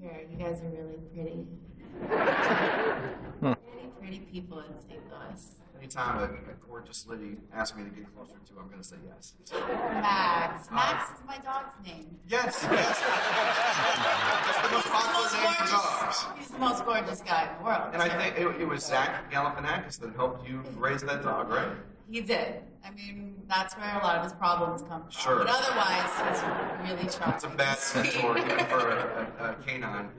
here. You guys are really pretty. Pretty people in St. Louis. Anytime a gorgeous lady asks me to get closer to, I'm going to say yes. Max. Max is my dog's name. Yes, yes. It's the most popular name for dogs. He's the most gorgeous guy in the world. And I think it was Zach Galifianakis that helped you raise that dog, right? He did. I mean, that's where a lot of his problems come from. Sure. But otherwise, he's really charming. It's a bad mentor even for a canine.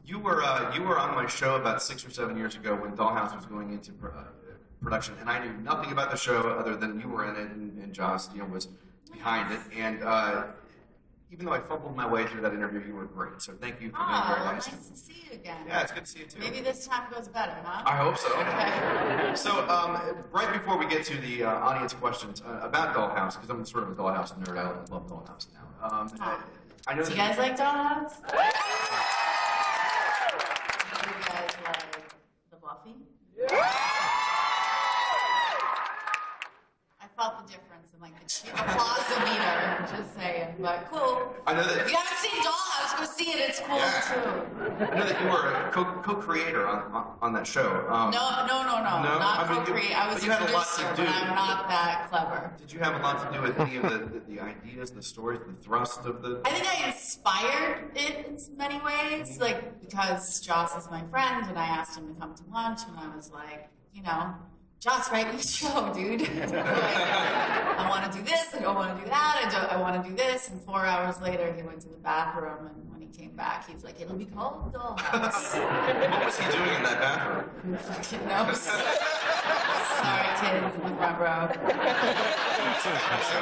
You were on my show about 6 or 7 years ago when Dollhouse was going into production, and I knew nothing about the show other than you were in it and Joss, was behind it. And even though I fumbled my way through that interview, you were great. So thank you for being very nice. Nice to see you again. Yeah, it's good to see you too. Maybe this time goes better, huh? I hope so. Okay. So right before we get to the audience questions about Dollhouse, because I'm sort of a Dollhouse nerd, I love Dollhouse now. I know. Do you guys like Dollhouse? You guys like the Buffy? Yeah. I felt the difference in like the applause meter. Just saying, but cool. I know that. If you haven't seen Dollhouse, go see it. It's cool too. I know that you were a co-creator on that show. No, not co-creator. I was a producer, but I'm not that clever. Did you have a lot to do with any of the ideas, the stories, the thrust of the? I think I inspired it in many ways, like because Joss is my friend, and I asked him to come to lunch, and I was like, Joss, write me a show, dude. I want to do this, I don't want to do that, I want to do this, and 4 hours later he went to the bathroom, and when he came back, he's like, it'll be called Dollhouse. What was he doing in that bathroom? Who fucking knows? Sorry, kids in the front row.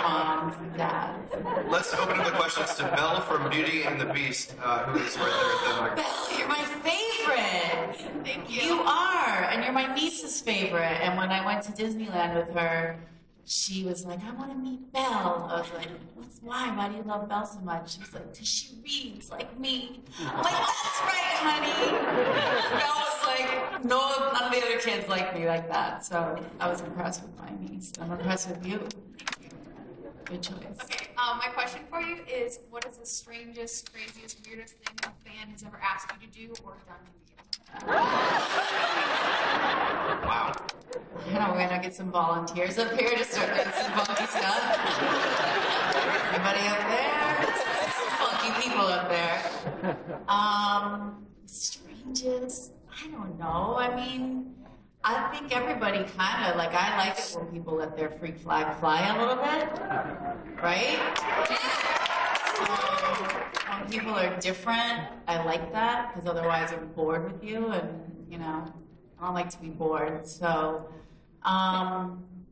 Moms and dads. Let's open up the questions to Belle from Beauty and the Beast, who is right there at the mic. Belle, you're my favorite. Thank you. You are, and you're my niece's favorite. And when I went to Disneyland with her, she was like, I want to meet Belle. I was like, why? Why do you love Belle so much? She was like, because she reads like me. I'm like, that's right, honey. Belle was like, no, none of the other kids like me like that. So I was impressed with my niece. I'm impressed with you. Good choice. Okay, my question for you is, what is the strangest, craziest, weirdest thing a fan has ever asked you to do or done to you? Wow. We're gonna get some volunteers up here to start doing some funky stuff. Anybody up there? Some funky people up there. Strangest? I don't know. I mean, I think everybody kind of, like, I like it when people let their freak flag fly a little bit, right? So, when people are different, I like that, because otherwise I'm bored with you, and, I don't like to be bored, so, I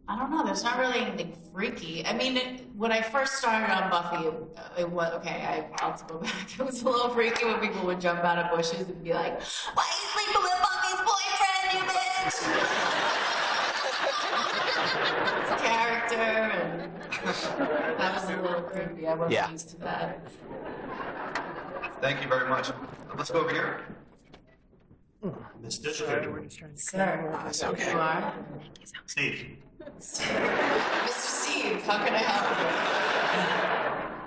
don't know, there's not really anything freaky. I mean, when I first started on Buffy, it was, okay, I'll go back, it was a little freaky when people would jump out of bushes and be like, why are you sleeping with Buffy's boyfriend, you bitch? It's a character, and that was a little creepy. I wasn't used to that. Thank you very much. Let's go over here. Miss Dushku. Sir, That's okay. You are? Steve. Mr. Steve, how can I help you?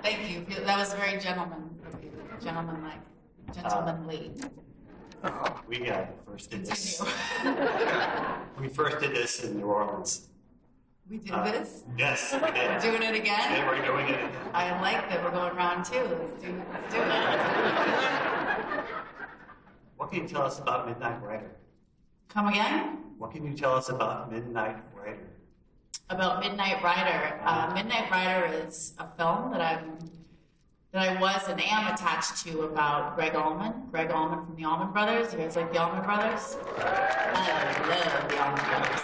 Thank you. That was very gentlemanlike. We first did this. Continue. We first did this in New Orleans. We did this? Yes, we did. We're doing it again? Yeah, we're doing it again. I like that we're going round two. Let's do it. What can you tell us about Midnight Rider? Come again? What can you tell us about Midnight Rider? About Midnight Rider. Midnight Rider is a film that I was and am attached to about Greg Allman. Greg Allman from the Allman Brothers. You guys like the Allman Brothers? I love the Allman Brothers.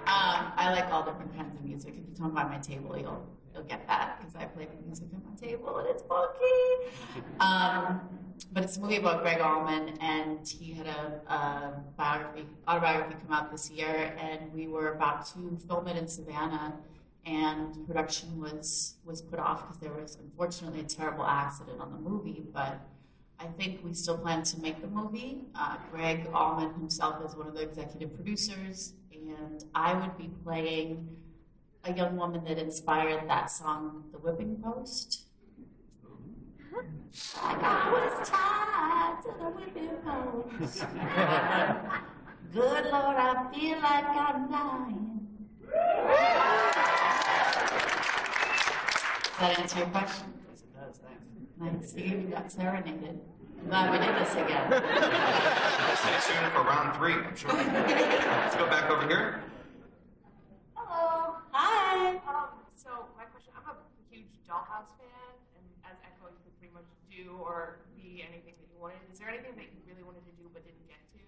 I like all different kinds of music. If you come by my table, you'll get that, because I play the music at my table and it's funky. But it's a movie about Greg Allman, and he had a autobiography come out this year, and we were about to film it in Savannah, and production was put off because there was unfortunately a terrible accident on the movie, but I think we still plan to make the movie. Greg Allman himself is one of the executive producers, and I would be playing a young woman that inspired that song, The Whipping Post. I was tired. to the whipping post. Good Lord, I feel like I'm dying. Does that answer your question? Yes, it does. Thanks. Nice. You got serenaded. I'm glad we did this again. Stay tuned for round 3, I'm sure. Let's go back over here. Hello. Hi. So my question, I'm a huge Dollhouse fan, and as Echo, you could pretty much do or be anything that you wanted. Is there anything that you really wanted to do but didn't get to?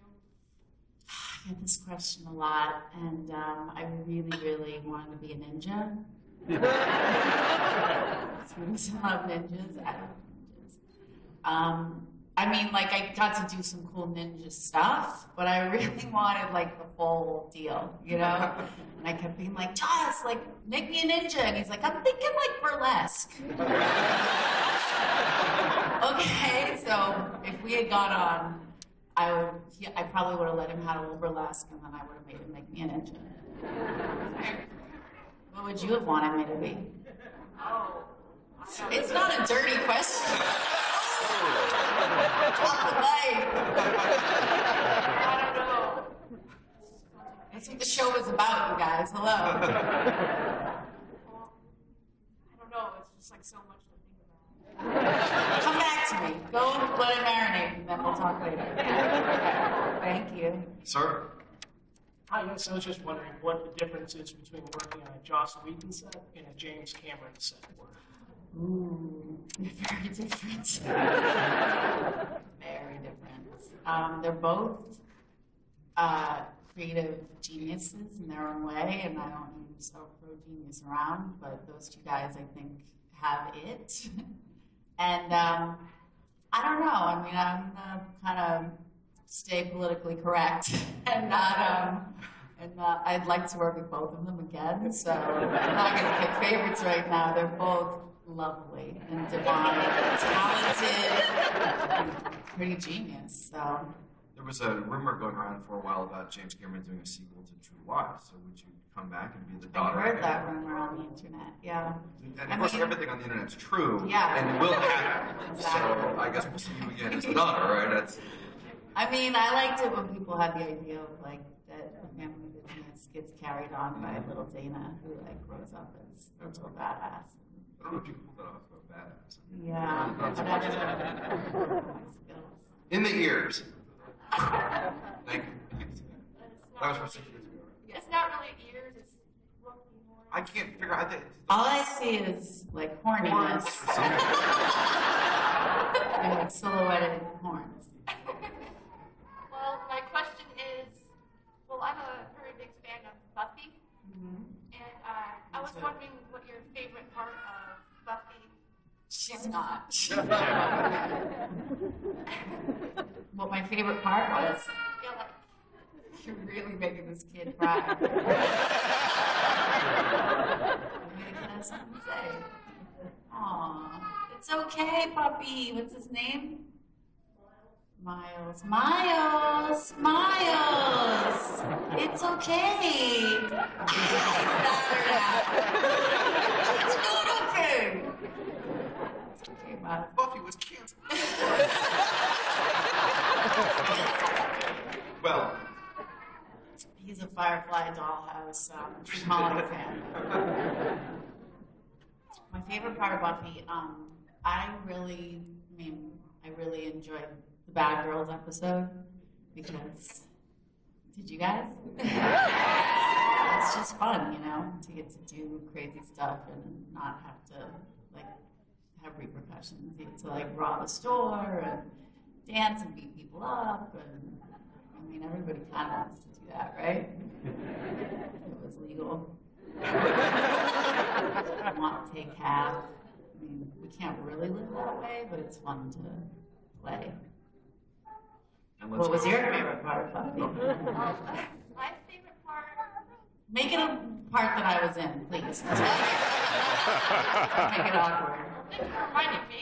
I get this question a lot, and I really, really wanted to be a ninja. Students love ninjas. I love ninjas. I mean, like, I got to do some cool ninja stuff, but I really wanted, like, the full deal, you know? And I kept being like, Joss, like, make me a ninja. And he's like, I'm thinking, like, burlesque. Okay, so if we had gone on, I probably would have let him have a little burlesque, and then I would have made him make me a ninja. What would you have wanted me to be? Oh. It's not a dirty question. Drop the mic. I don't know. That's what the show was about, you guys. Hello. Well, I don't know. It's just like so much to think about. Come back to me. Go let it marinate, and then we'll talk later. Thank you. Sir? Hi, yes, I was just wondering what the difference is between working on a Joss Whedon set and a James Cameron set. Ooh, they're very different. Very different. They're both creative geniuses in their own way, and I don't mean to throw genius around, but those two guys, I think, have it. And I don't know. I mean, I'm gonna kind of stay politically correct and not. I'd like to work with both of them again, so I'm not going to pick favorites right now. They're both lovely and divine, talented, pretty genius. So There was a rumor going around for a while about James Cameron doing a sequel to True Lies. So would you come back and be the I daughter? heard that rumor on the internet. Yeah. And of course, everything on the internet is true. Yeah. And will happen. Exactly. So I guess we'll see you again as the daughter, right? That's. I mean, I liked it when people had the idea of like that the family business gets carried on by little Dana, who like grows up as a little badass. I don't know if you pulled that off so badass. Yeah, but I don't know my skills. In the ears. Thank you. That was from 6 years ago. Right? It's not really ears. It's roughly more. I can't figure out. All I see is like horniness and like silhouetted horns. Well, my question is, well, I'm a very big fan of Buffy, and I was wondering what your favorite part of Buffy. She's not. What my favorite part was. Yeah, like, You're really making this kid cry. Maybe he has something to say. Aw, it's okay, puppy. What's his name? Miles. Miles. Miles. It's okay. It's not okay. Okay, Miles. Buffy was canceled. Well, He's a Firefly Dollhouse Holland fan. My favorite part of Buffy, I really enjoyed the Bad Girls episode because, did you guys? It's just fun, you know, to get to do crazy stuff and not have to like have repercussions. You get to like rob a store and dance and beat people up, and I mean everybody kind of wants to do that, right? It was legal. I want to take half. I mean, we can't really live that way, but it's fun to play. and let's What was go. your favorite part of Buffy? my favorite part. Make it a part that I was in, please. Make it awkward. Thank you for reminding me.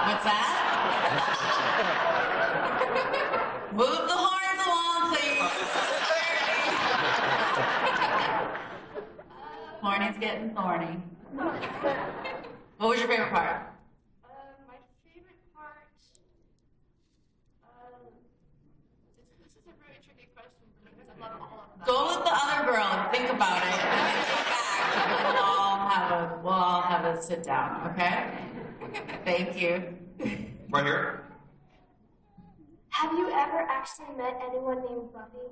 What's that? Move the horns along, please. Horny's getting thorny. What was your favorite part? My favorite part This is a very tricky question for me because I love all of them. Go with the other girl and think about it. And then come back and we'll all have a sit down, okay? Thank you. Right here. Have you ever actually met anyone named Buffy?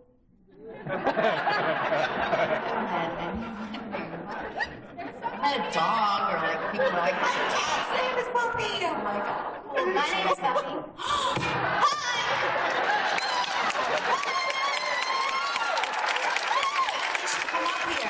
I met a dog, or like people are like, my cat's name is Buffy. I'm like, oh, Well, my name is Buffy. You should come up here.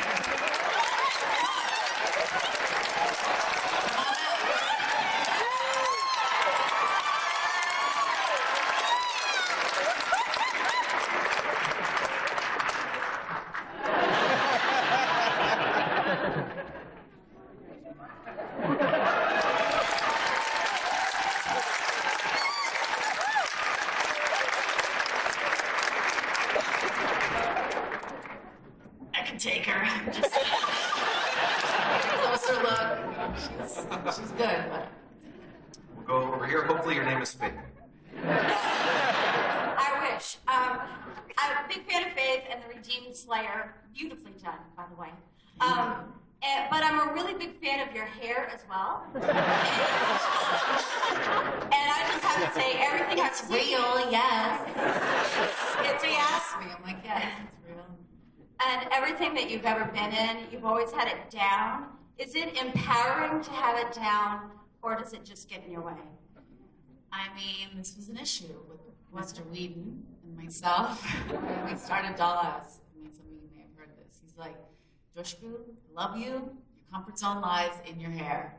I can take her. Just closer look. She's good, but We'll go over here. Hopefully your name is Faith. I wish. I'm a big fan of Faith and the Redeemed Slayer. Beautifully done, by the way. But I'm a really big fan of your hair as well. And I just have to say, everything has to real, yes. It's She real. asked me, I'm like, yes, it's real. And everything that you've ever been in, you've always had it down. Is it empowering to have it down, or does it just get in your way? I mean, this was an issue with Mr. Whedon and myself when we started Dollhouse. I mean, some of you may have heard this. He's like, Dushku, I love you. Your comfort zone lies in your hair.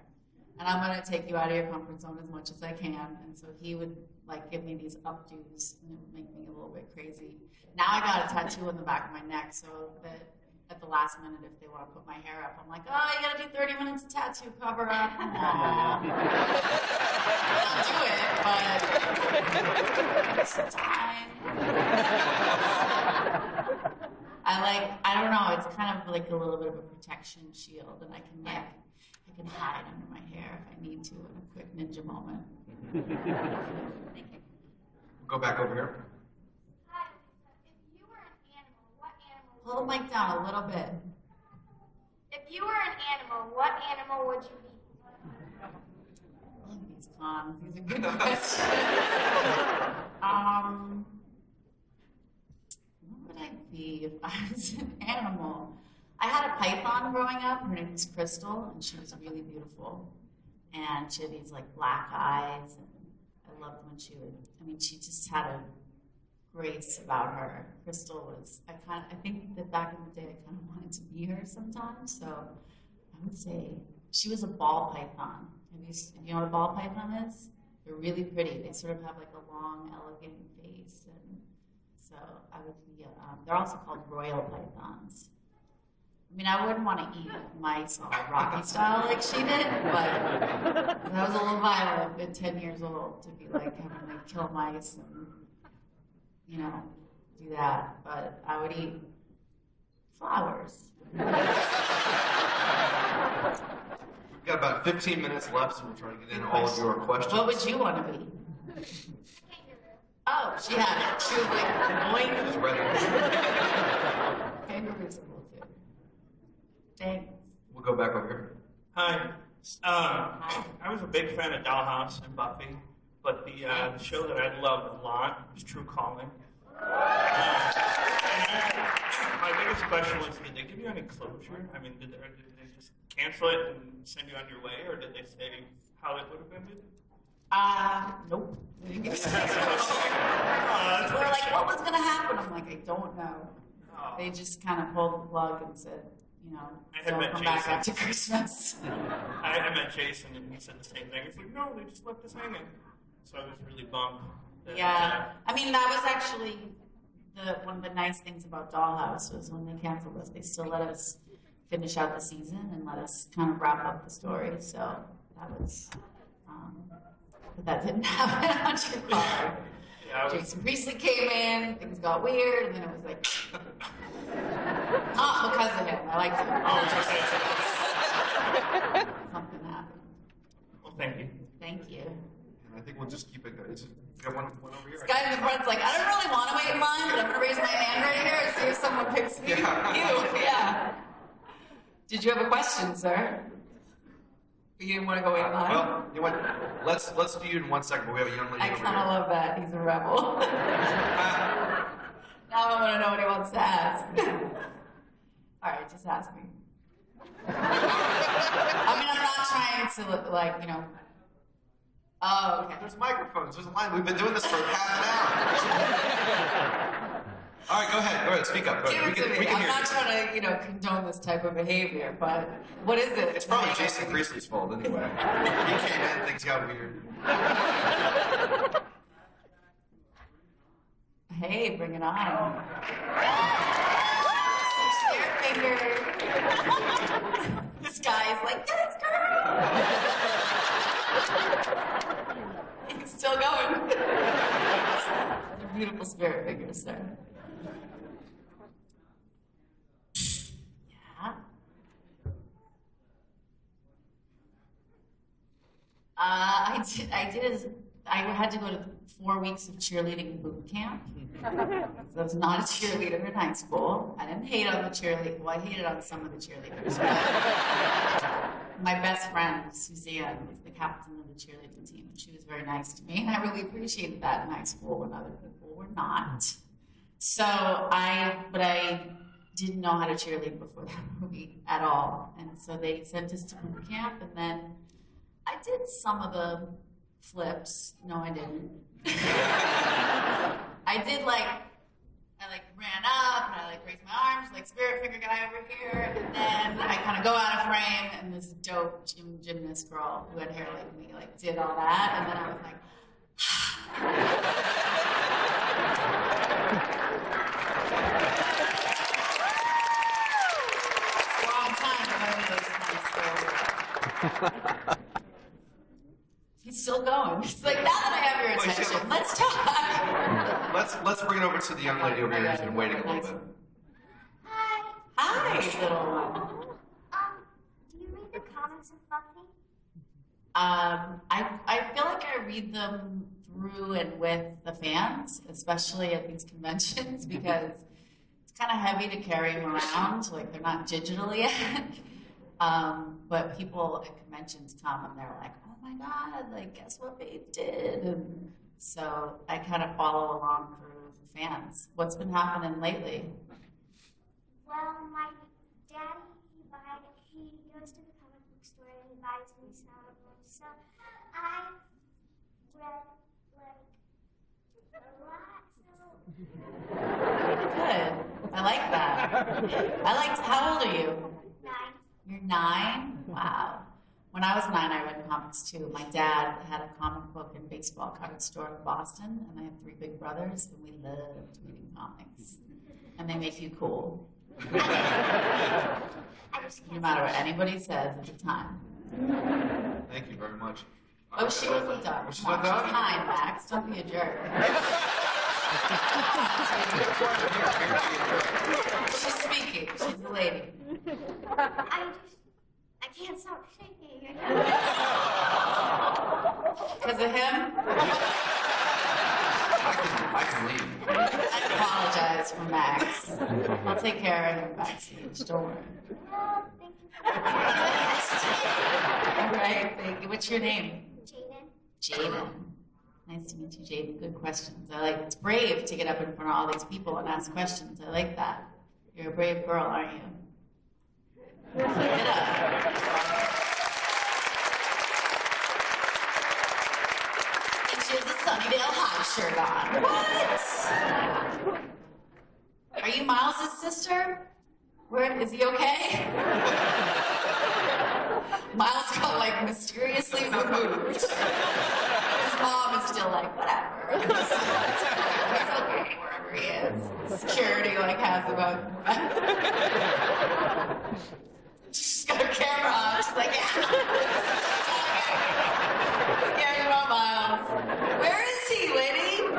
And I'm going to take you out of your comfort zone as much as I can. And so he would like give me these updos, and it would make me a little bit crazy. Now I got a tattoo on the back of my neck, so that at the last minute, if they want to put my hair up, I'm like, oh, you got to do 30 minutes of tattoo cover up. Aww. I'll do it, but some time. I don't know, it's kind of like a little bit of a protection shield, and I can hide under my hair if I need to in a quick ninja moment. We'll go back over here. Hi, Lisa. If you were an animal, what animal Pull the mic down a little bit. If you were an animal, what animal would you be? I love these cons. These are good questions. What would I be if I was an animal? I had a python growing up. Her name was Crystal, and she was really beautiful. And she had these like black eyes, and I loved when she just had a grace about her. Crystal was, I think that back in the day I kind of wanted to be her sometimes. So I would say she was a ball python. You know what a ball python is? They're really pretty. They sort of have like a long, elegant face, and so I would be. They're also called royal pythons. I mean, I wouldn't want to eat mice all Rocky style like she did, but I was a little violent at 10 years old to be like having to kill mice and, you know, do that. But I would eat flowers. We've got about 15 minutes left, so we'll try to get in all of your questions. What would you want to be? Oh, she had it. She was like, boing. She's ready. Kangaroos are cool too. Thanks. We'll go back over here. Hi. I was a big fan of Dollhouse and Buffy, but the show that I loved a lot was True Calling. My biggest question was, did they give you any closure? I mean, did they just cancel it and send you on your way, or did they say how it would have ended? Nope. That's We're like, what was gonna happen? I'm like, I don't know. Oh. They just kind of pulled the plug and said, you know, I had don't met come back Jason. after Christmas. I met Jason, and he said the same thing. He's like, no, they just left us hanging. So I was really bummed. that, Yeah, I mean, that was actually one of the nice things about Dollhouse was when they canceled us, they still let us finish out the season and let us kind of wrap up the story. So that was, but that didn't happen on True Calling. Yeah, Jason Priestley came in, things got weird, and then it was like, not because of him. I liked him. Oh, Something happened. well, thank you. Thank you. And I think we'll just keep it going. Just got one over here. This guy in the front's like, I don't really want to wait in line, but I'm going to raise my hand right here and see if someone picks me. Yeah. You, yeah. Did you have a question, sir? You didn't want to go wait in line? Well, you know what? Let's do you in 1 second. But we have a young lady I over kind of here. love that. He's a rebel. Now I want to know what he wants to ask. All right, just ask me. I mean, I'm not trying to look like, you know. Oh, okay. There's microphones. There's a line. We've been doing this for half an hour. All right, go ahead. Speak up. Go Give ahead. it to me. We can I'm hear not you. trying to, you know, condone this type of behavior, but what is it? It's probably Jason Priestley's fault anyway. He came in, things got weird. Hey, bring it on. Share fingers. This guy is like, yes, girl. He's still going. Beautiful spirit fingers, sir. Yeah. I had to go to 4 weeks of cheerleading boot camp. So I was not a cheerleader in high school. I didn't hate on the cheerleaders. Well, I hated on some of the cheerleaders. But my best friend, Suzanne, was the captain of the cheerleading team. And she was very nice to me. And I really appreciated that in high school when other people were not. So I didn't know how to cheerlead before that movie at all. And so they sent us to boot camp. And then I did some of the flips. No, I didn't. I ran up and I raised my arms like spirit finger guy over here, and then I kind of go out of frame, and this dope gymnast girl who had hair like me did all that, and then I was like, it's a long time to learn those kind of skills. He's still going. He's like, now that I have your attention, let's talk. Let's bring it over to the young lady over here who's been waiting a little bit. Hi. Hi, little one. Do you read the comics of Buffy? I feel like I read them through and with the fans, especially at these conventions, because it's kind of heavy to carry them around. Like, they're not digital yet. But people at conventions come and they're like, oh my God, guess what Babe did? And so I kind of follow along through the fans. What's been happening lately? Well, my daddy, he goes to the comic book store and he buys me some of them. So I've read, a lot. Good. I like that. How old are you? 9. You're 9? Wow. When I was 9, I read comics too. My dad had a comic book and baseball card store in Boston, and I have 3 big brothers, and we loved reading comics. And they make you cool. I just No can't matter what anybody says at the time. Thank you very much. Oh, she wasn't done. She's Come on, not done? She's 9, Max. Don't be a jerk. She's speaking. She's the lady. I can't stop shaking. Because of him? I can leave. I apologize for Max. I'll take care of him backstage. Don't worry. Well, thank you for All right, thank you. What's your name? Jaden. Jaden. Nice to meet you, Jaden. Good questions. It's brave to get up in front of all these people and ask questions. I like that. You're a brave girl, aren't you? Keep it up. And she has a Sunnydale High shirt on. What? Are you Miles' sister? Where is he okay? Miles got mysteriously removed. His mom is still whatever. He's okay wherever he is. Security has him out. She's got a camera on. She's like, yeah. Yeah, you know Miles. Where is he, lady? Okay.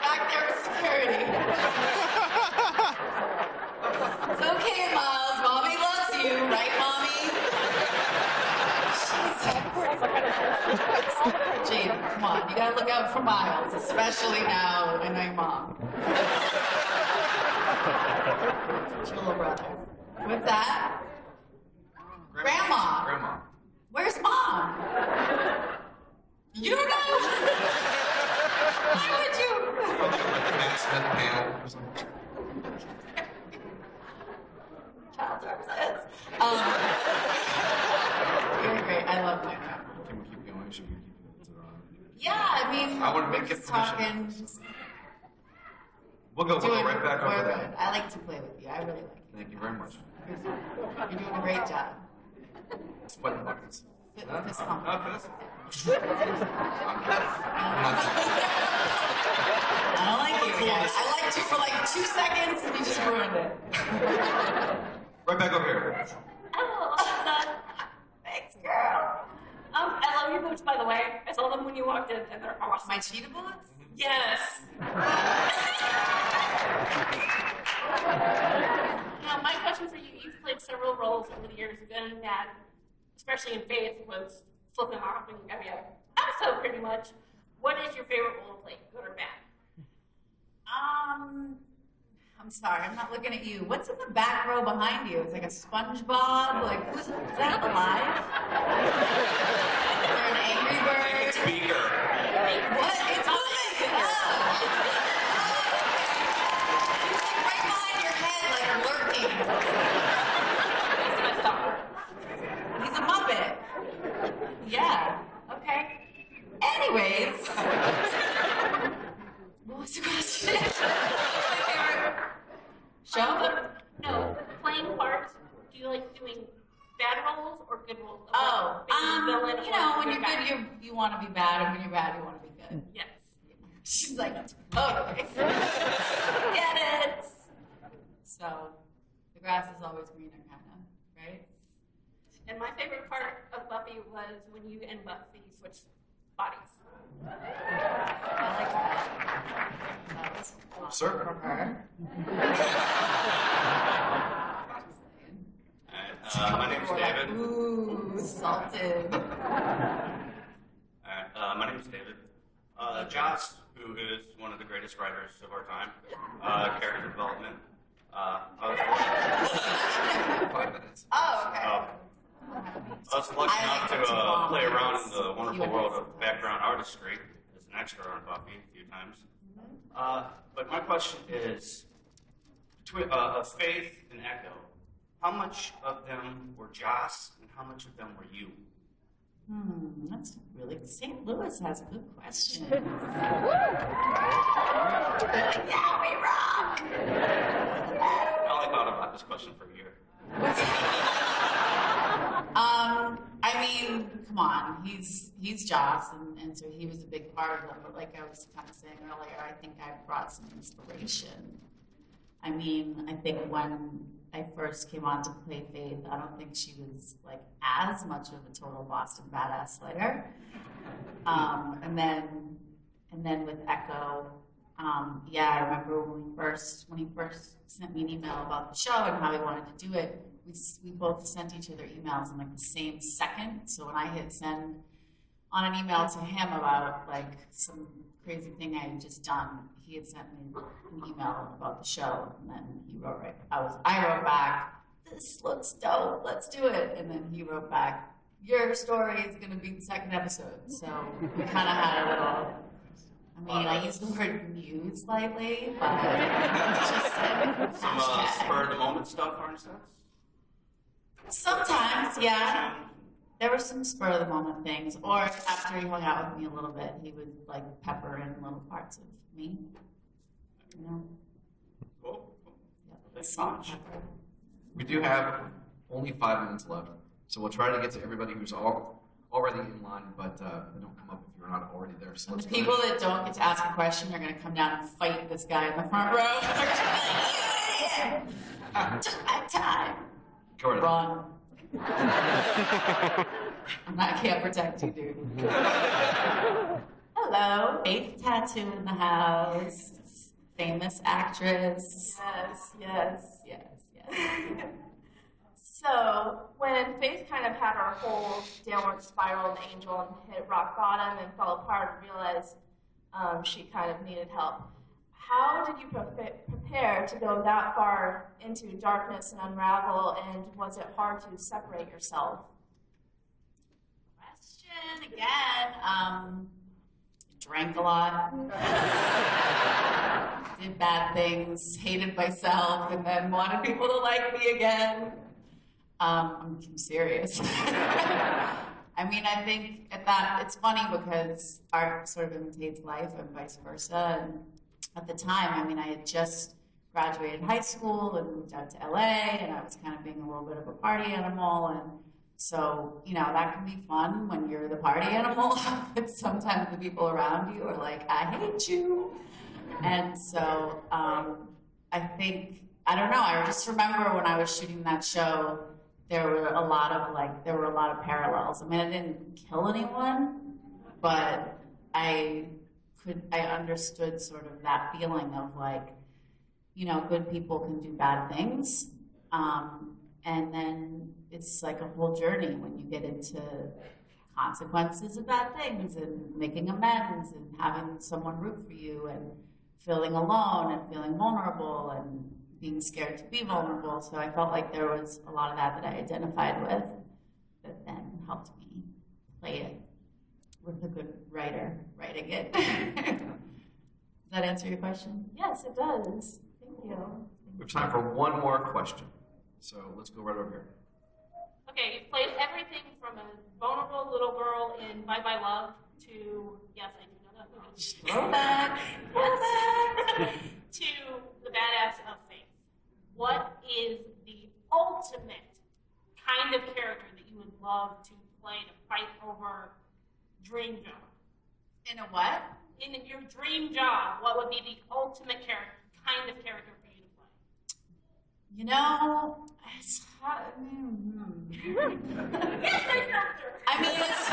Back there with security. It's okay, Miles. Mommy loves you, right, Mommy? She's Jade, come on, you gotta look out for Miles, especially now I know your mom. It's your little brother. What's that? Grandma. Grandma. Where's mom? You don't know? Why would you? Like the Matt Smith panel or something. Child services. You're great. I love my grandma. Can we keep going? Should we keep it to the Yeah, I mean, I want to we're make it just talking. Just We'll go doing, right back over we're there. good. I like to play with you. I really like it. Thank you very much. You're doing a great job. Sweat buckets. Fist pump. Not this. I don't like you again. I liked you for like 2 seconds and you just ruined it. Right back over here. Oh, Thanks, girl. I love your boots, by the way. I saw them when you walked in, and they're awesome. My cheetah bullets? Yes. Now, my question for you, you've played several roles over the years, good and bad, especially in Faith, was flipping off and every other episode, pretty much. What is your favorite role to play, good or bad? I'm sorry, I'm not looking at you. What's in the back row behind you? It's like a SpongeBob? Like, is that alive? Is there an Angry Bird? Beaker. What? It's moving! Oh. Right behind your head, like lurking. He's a Muppet. Yeah. Okay. Anyways. What was the question? Show? No, playing parts. Do you like doing bad roles or good roles? Oh, villain you know, when or you're guy? good, you want to be bad, and when you're bad, you want to be good. Yes. She's like, totally. Get it? So, the grass is always greener, kind of, right? And my favorite part of Buffy was when you and Buffy switched bodies. I like that. That was awesome Sir. from her. My name's David. Ooh, salted. My name's David. Joss, who is one of the greatest writers of our time, character development. I 5 minutes. Oh, okay. was lucky I enough like to to play around in the volunteers. wonderful You world and of background artistry as an extra on Buffy a few times. But my question is, between Faith and Echo, how much of them were Joss and how much of them were you? That's really St. Louis has a good question. Yeah, we rock. I only thought about this question for a year. I mean, come on, he's Joss, and so he was a big part of them. But like I was kind of saying earlier, I think I brought some inspiration. I mean, I think when I first came on to play Faith, I don't think she was like as much of a total Boston badass slayer. And then with Echo, yeah, I remember when he first sent me an email about the show and how he wanted to do it. We both sent each other emails in like the same second. So when I hit send on an email to him about like some crazy thing I had just done, he had sent me an email about the show, and then he wrote I wrote back, "This looks dope, let's do it." And then he wrote back, "Your story is going to be the second episode." So we kind of had a little. I mean, I use the word muse slightly, but just Some spur of the moment stuff, for instance? sometimes, yeah. There were some spur of the moment things, or after he hung out with me a little bit, he would like pepper in little parts of me. You know? Cool. Yeah, salt and pepper. We do have only 5 minutes left, so we'll try to get to everybody who's already in line, but don't come up if you're not already there. So And let's the people that don't get to ask a question are going to come down and fight this guy in the front row. Took my time. Go right ahead. Run. I can't protect you, dude. Hello. Faith Tattoo in the house. Famous actress. Yes. Yes. So when Faith kind of had her whole downward spiral in the Angel and hit rock bottom and fell apart and realized she kind of needed help, how did you prepare to go that far into darkness and unravel, and was it hard to separate yourself? Question again. Drank a lot. Did bad things, hated myself, and then wanted people to like me again. I'm serious. I mean, I think it's funny because art sort of imitates life and vice versa. And at the time, I mean, I had just graduated high school and moved out to LA, and I was kind of being a little bit of a party animal. And so, you know, that can be fun when you're the party animal, but sometimes the people around you are like, I hate you. And so I think, I don't know, I just remember when I was shooting that show, there were a lot of parallels. I mean, I didn't kill anyone, but I understood sort of that feeling of like, you know, good people can do bad things. And then it's like a whole journey when you get into consequences of bad things and making amends and having someone root for you and feeling alone and feeling vulnerable and being scared to be vulnerable. So I felt like there was a lot of that I identified with that then helped me play it with a good writer writing it. Does that answer your question? Yes, it does. Thank you. We have time for one more question. So let's go right over here. Okay, you've played everything from a vulnerable little girl in Bye Bye Love to, yes, I do know that movie. Throwback. To the badass of Faith. What is the ultimate kind of character that you would love to play, to fight over dream job? In a what? In your dream job, what would be the ultimate kind of character for you to play? You know, it's hard. Yes,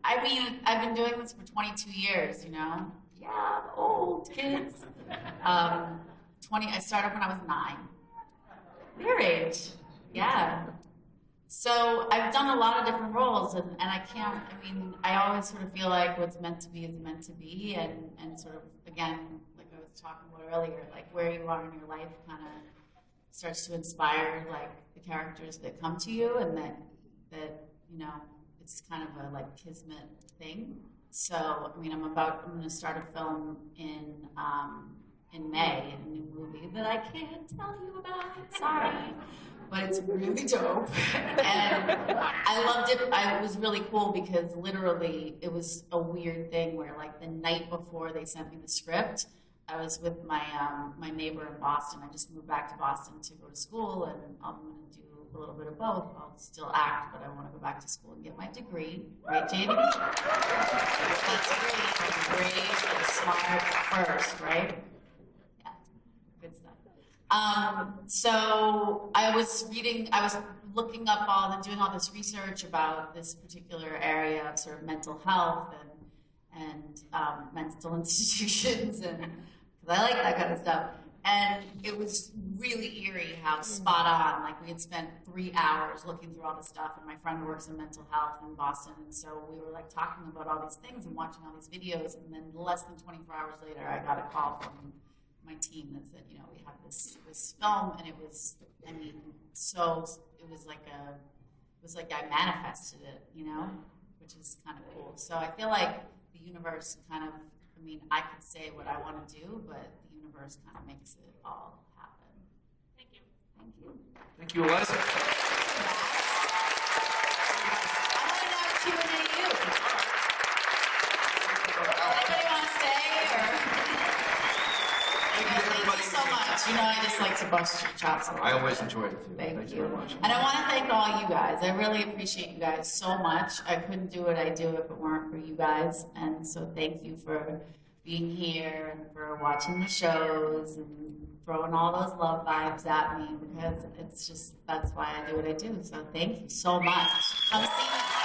I mean, I've been doing this for 22 years, you know? Yeah, I'm old, kids. I started when I was 9. Your age. Yeah. So I've done a lot of different roles, and I always sort of feel like what's meant to be is meant to be, and sort of, again, like I was talking about earlier, like where you are in your life kind of starts to inspire like the characters that come to you, and that you know, it's kind of a like kismet thing. So I mean, I'm going to start a film in May, a new movie that I can't tell you about. Sorry, but it's really dope, and I loved it. It was really cool because literally it was a weird thing where like the night before they sent me the script, I was with my my neighbor in Boston. I just moved back to Boston to go to school, and I'm going to do a little bit of both. I'll still act, but I want to go back to school and get my degree. Right, Jamie? That's great. Brave and smart first, right? Yeah, good stuff. So I was looking up doing all this research about this particular area of sort of mental health and mental institutions, and because I like that kind of stuff. And it was really eerie how spot on, like we had spent 3 hours looking through all this stuff, and my friend works in mental health in Boston, and so we were like talking about all these things and watching all these videos, and then less than 24 hours later, I got a call from my team that said, you know, we have this film, and it was, I mean, so it was like I manifested it, you know, which is kind of cool. So I feel like the universe kind of, I mean, I could say what I want to do, but the universe kind of makes it all happen. Thank you. Thank you. Thank you, Eliza. I want to know Q&A you. Anybody want to stay? Thank you so much. You know, I just like to bust your chops a lot. I always enjoy it too. Thank you very much. And I want to thank all you guys. I really appreciate you guys so much. I couldn't do what I do if it weren't for you guys. And so thank you for being here and for watching the shows and throwing all those love vibes at me, because it's just, that's why I do what I do. So thank you so much. Come see me.